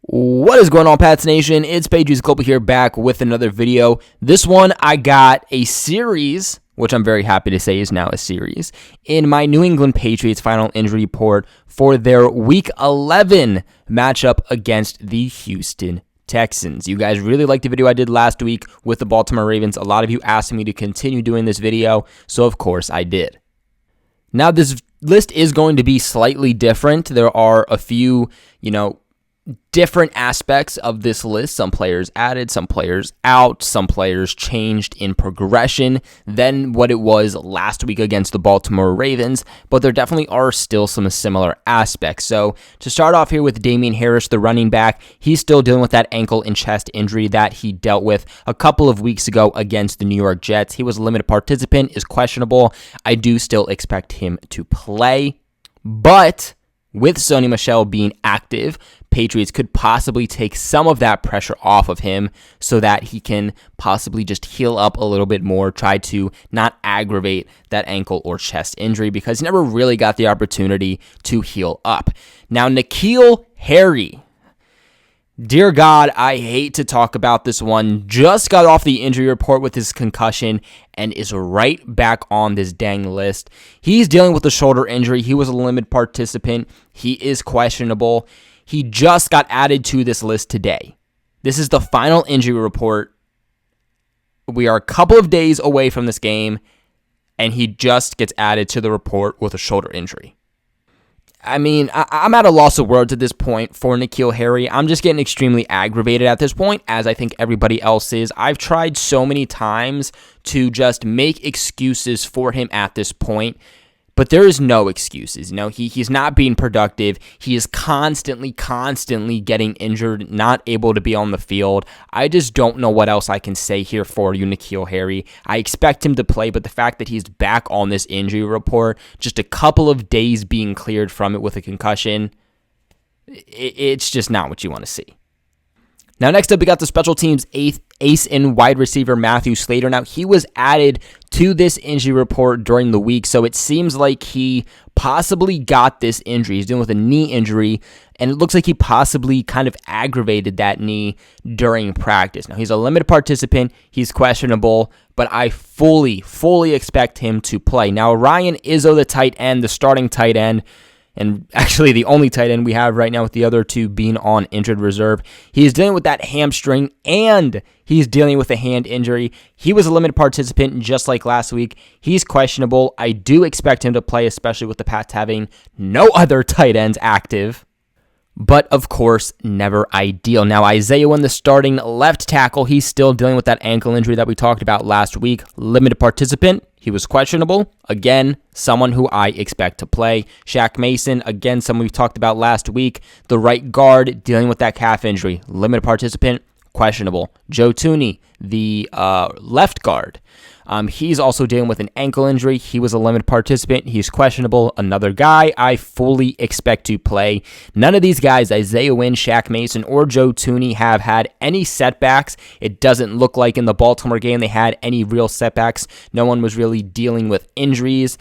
What is going on, Pats Nation? It's Patriots Global here, back with another video. This one, I got a series, which I'm very happy to say is now a series, in my New England Patriots final injury report for their Week 11 matchup against the Houston Texans. You guys really liked the video I did last week with the Baltimore Ravens. A lot of you asked me to continue doing this video, so of course I did. Now, this list is going to be slightly different. There are a few, different aspects of this list. Some players added, some players out, some players changed in progression than what it was last week against the Baltimore Ravens, but there definitely are still some similar aspects. So to start off here with Damian Harris, the running back, he's still dealing with that ankle and chest injury that he dealt with a couple of weeks ago against the New York Jets. He was a limited participant, is questionable. I do still expect him to play, but with Sony Michel being active, Patriots could possibly take some of that pressure off of him so that he can possibly just heal up a little bit more, try to not aggravate that ankle or chest injury because he never really got the opportunity to heal up. Now, Nikhil Harry. Dear God, I hate to talk about this one. Just got off the injury report with his concussion and is right back on this dang list. He's dealing with a shoulder injury. He was a limited participant. He is questionable. He just got added to this list today. This is the final injury report. We are a couple of days away from this game, and he just gets added to the report with a shoulder injury. I mean, I'm at a loss of words at this point for Nikhil Harry. I'm just getting extremely aggravated at this point, as I think everybody else is. I've tried so many times to just make excuses for him at this point, but there is no excuses. He's not being productive. He is constantly getting injured, not able to be on the field. I just don't know what else I can say here for you, Nikhil Harry. I expect him to play, but the fact that he's back on this injury report, just a couple of days being cleared from it with a concussion, it's just not what you want to see. Now, next up, we got the special teams ace and wide receiver Matthew Slater. Now, he was added to this injury report during the week, so it seems like he possibly got this injury. He's dealing with a knee injury, and it looks like he possibly kind of aggravated that knee during practice. Now, he's a limited participant. He's questionable, but I fully expect him to play. Now, Ryan Izzo, the tight end, the starting tight end, and actually the only tight end we have right now with the other two being on injured reserve. He's dealing with that hamstring and he's dealing with a hand injury. He was a limited participant just like last week. He's questionable. I do expect him to play, especially with the Pats having no other tight ends active. But, of course, never ideal. Now, Isaiah Wynn, the starting left tackle, he's still dealing with that ankle injury that we talked about last week. Limited participant. He was questionable. Again, someone who I expect to play. Shaq Mason, again, someone we talked about last week. The right guard, dealing with that calf injury. Limited participant, questionable. Joe Thuney, the left guard. He's also dealing with an ankle injury. He was a limited participant. He's questionable. Another guy I fully expect to play. None of these guys, Isaiah Wynn, Shaq Mason, or Joe Thuney, have had any setbacks. It doesn't look like in the Baltimore game they had any real setbacks. No one was really dealing with injuries.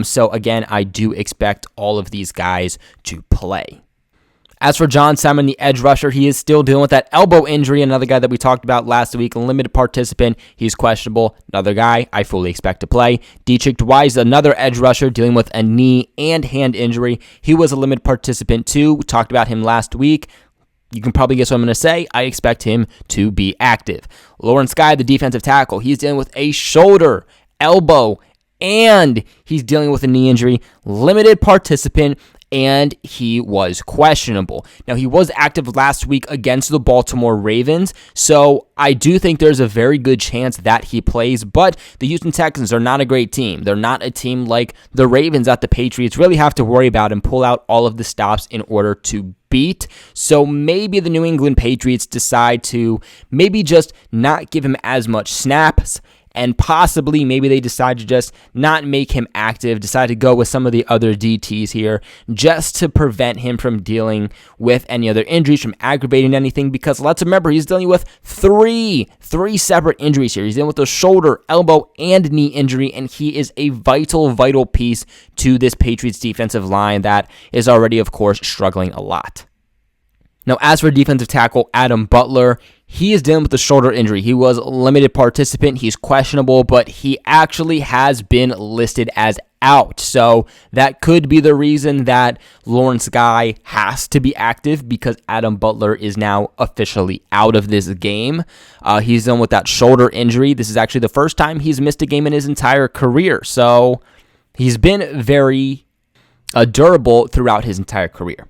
So again, I do expect all of these guys to play. As for John Simon, the edge rusher, he is still dealing with that elbow injury. Another guy that we talked about last week, a limited participant. He's questionable. Another guy I fully expect to play. Dietrich Wise, another edge rusher, dealing with a knee and hand injury. He was a limited participant too. We talked about him last week. You can probably guess what I'm going to say. I expect him to be active. Lawrence Guy, the defensive tackle, he's dealing with a shoulder, elbow, and he's dealing with a knee injury. Limited participant, and he was questionable. Now, he was active last week against the Baltimore Ravens, so I do think there's a very good chance that he plays, but the Houston Texans are not a great team. They're not a team like the Ravens that the Patriots really have to worry about and pull out all of the stops in order to beat. So maybe the New England Patriots decide to maybe just not give him as much snaps, and possibly maybe they decide to just not make him active, decide to go with some of the other DTs here just to prevent him from dealing with any other injuries, from aggravating anything, because let's remember, he's dealing with three separate injuries here. He's dealing with a shoulder, elbow, and knee injury, and he is a vital piece to this Patriots defensive line that is already, of course, struggling a lot. Now, as for defensive tackle Adam Butler, he is dealing with a shoulder injury. He was a limited participant. He's questionable, but he actually has been listed as out. So that could be the reason that Lawrence Guy has to be active, because Adam Butler is now officially out of this game. He's dealing with that shoulder injury. This is actually the first time he's missed a game in his entire career. So he's been very durable throughout his entire career.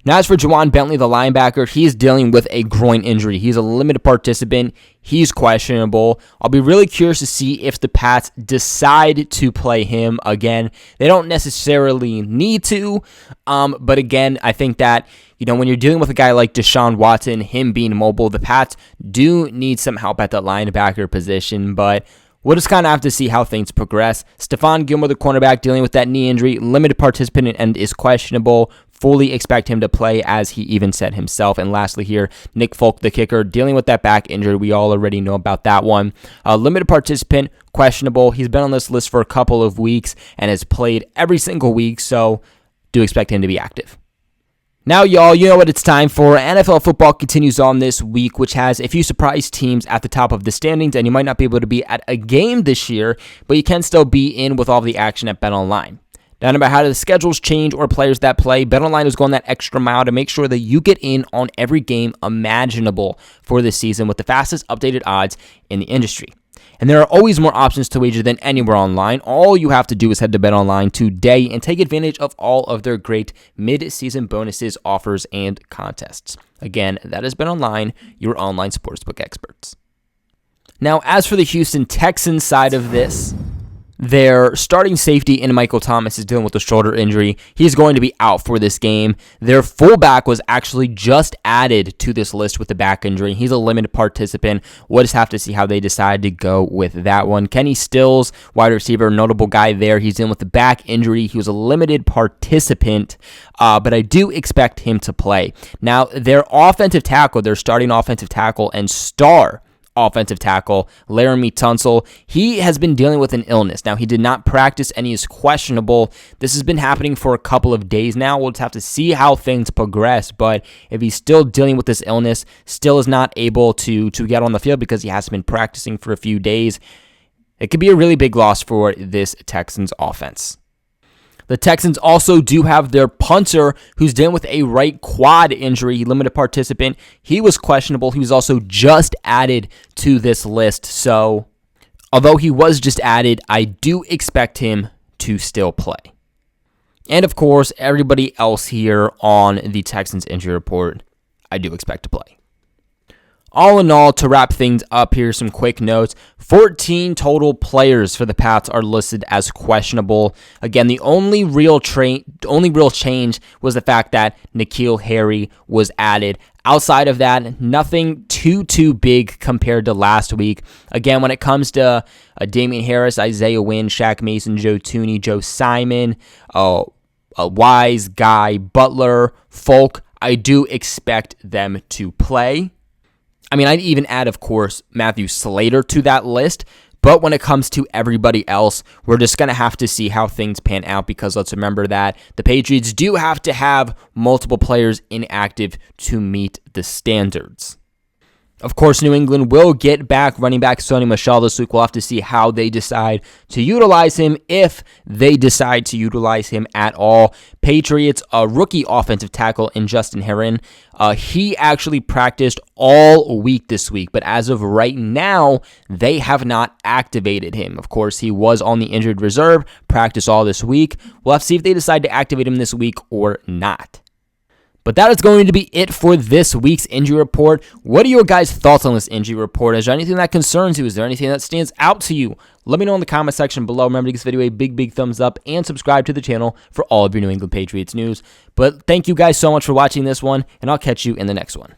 Now, as for Juwan Bentley, the linebacker, he's dealing with a groin injury. He's a limited participant. He's questionable. I'll be really curious to see if the Pats decide to play him again. They don't necessarily need to, but again, I think that, when you're dealing with a guy like Deshaun Watson, him being mobile, the Pats do need some help at the linebacker position, but we'll just kind of have to see how things progress. Stephon Gilmore, the cornerback, dealing with that knee injury, limited participant and is questionable. Fully expect him to play, as he even said himself. And lastly here, Nick Folk, the kicker, dealing with that back injury. We all already know about that one. Limited participant, questionable. He's been on this list for a couple of weeks and has played every single week, so do expect him to be active. Now, y'all, you know what it's time for. NFL football continues on this week, which has a few surprise teams at the top of the standings, and you might not be able to be at a game this year, but you can still be in with all of the action at BetOnline. Now, no matter how the schedules change or players that play, BetOnline is going that extra mile to make sure that you get in on every game imaginable for this season with the fastest updated odds in the industry. And there are always more options to wager than anywhere online. All you have to do is head to BetOnline today and take advantage of all of their great mid-season bonuses, offers, and contests. Again, that is BetOnline, your online sportsbook experts. Now, as for the Houston Texans side of this, their starting safety in Michael Thomas is dealing with a shoulder injury. He's going to be out for this game. Their fullback was actually just added to this list with a back injury. He's a limited participant. We'll just have to see how they decide to go with that one. Kenny Stills, wide receiver, notable guy there. He's dealing with the back injury. He was a limited participant, but I do expect him to play. Now, their offensive tackle, their starting offensive tackle and star offensive tackle, Laramie Tunsil, he has been dealing with an illness. Now, he did not practice and he is questionable. This has been happening for a couple of days now. We'll just have to see how things progress, but if he's still dealing with this illness, still is not able to get on the field because he hasn't been practicing for a few days, it could be a really big loss for this Texans offense. The Texans also do have their punter who's dealing with a right quad injury, limited participant. He was questionable. He was also just added to this list. So, although he was just added, I do expect him to still play. And of course, everybody else here on the Texans injury report, I do expect to play. All in all, to wrap things up, here's some quick notes. 14 total players for the Pats are listed as questionable. Again, the only real change was the fact that Nikhil Harry was added. Outside of that, nothing too big compared to last week. Again, when it comes to Damian Harris, Isaiah Wynn, Shaq Mason, Joe Tooney, Joe Simon, Wise, Guy, Butler, Folk, I do expect them to play. I mean, I'd even add, of course, Matthew Slater to that list. But when it comes to everybody else, we're just going to have to see how things pan out, because let's remember that the Patriots do have to have multiple players inactive to meet the standards. Of course, New England will get back running back Sony Michel this week. We'll have to see how they decide to utilize him, if they decide to utilize him at all. Patriots, a rookie offensive tackle in Justin Herron. He actually practiced all week this week, but as of right now, they have not activated him. Of course, he was on the injured reserve, practiced all this week. We'll have to see if they decide to activate him this week or not. But that is going to be it for this week's injury report. What are your guys' thoughts on this injury report? Is there anything that concerns you? Is there anything that stands out to you? Let me know in the comment section below. Remember to give this video a big thumbs up and subscribe to the channel for all of your New England Patriots news. But thank you guys so much for watching this one, and I'll catch you in the next one.